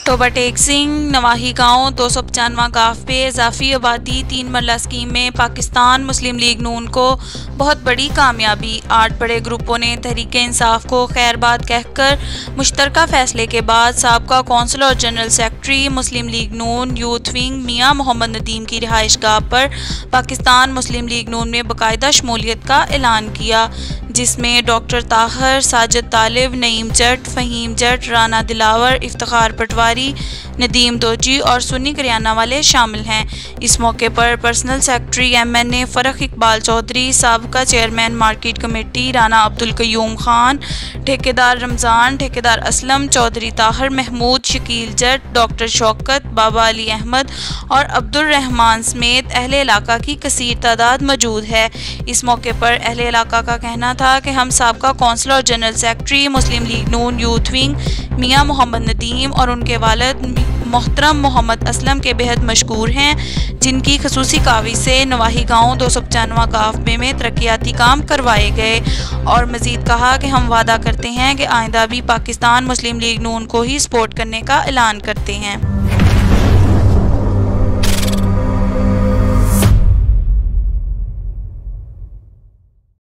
टोबाटेक सिंह नवाही गांव 295 गाफ पे इजाफी आबादी 3 मरला स्कीम में पाकिस्तान मुस्लिम लीग नून को बहुत बड़ी कामयाबी। 8 बड़े ग्रुपों ने तहरीक इंसाफ को खैरबाद कहकर मुश्तरका फैसले के बाद साबका कौंसल और जनरल सेक्रेटरी मुस्लिम लीग नून यूथ विंग मियां मोहम्मद नदीम की रिहाइशगाह पर पाकिस्तान मुस्लिम लीग नून में बाकायदा शमूलियत का ऐलान किया, जिसमें डॉक्टर ताहर, साजिद तालिब, नईम जट, फ़हीम जट, राना दिलावर, इफ्तिखार पटवारी, नदीम दोजी और सुन्नी करियाना वाले शामिल हैं। इस मौके पर personal secretary MNA Farrukh Iqbal Chaudhry, साबका chairman market committee Rana Abdul Qayyum Khan, ठेकेदार रमज़ान, ठेकेदार असलम, चौधरी ताहर महमूद, शकील जट, डॉक्टर शौकत, बाबा अली अहमद और अब्दुल रहमान समेत अहले इलाका की कसीर तादाद मौजूद है। इस मौके पर अहले इलाका का कहना था कि हम साबका कौंसल और जनरल सेक्रेटरी मुस्लिम लीग नून यूथ विंग मियां मोहम्मद नदीम और उनके वालिद मोहतरम मोहम्मद असलम के बेहद मशकूर हैं, जिनकी खसूसी काविश से नवाही गाँव 295 गाफ में तरक्याती काम करवाए गए। और मज़ीद कहा कि हम वादा करते हैं कि आइंदा भी पाकिस्तान मुस्लिम लीग नून को ही सपोर्ट करने का ऐलान करते हैं।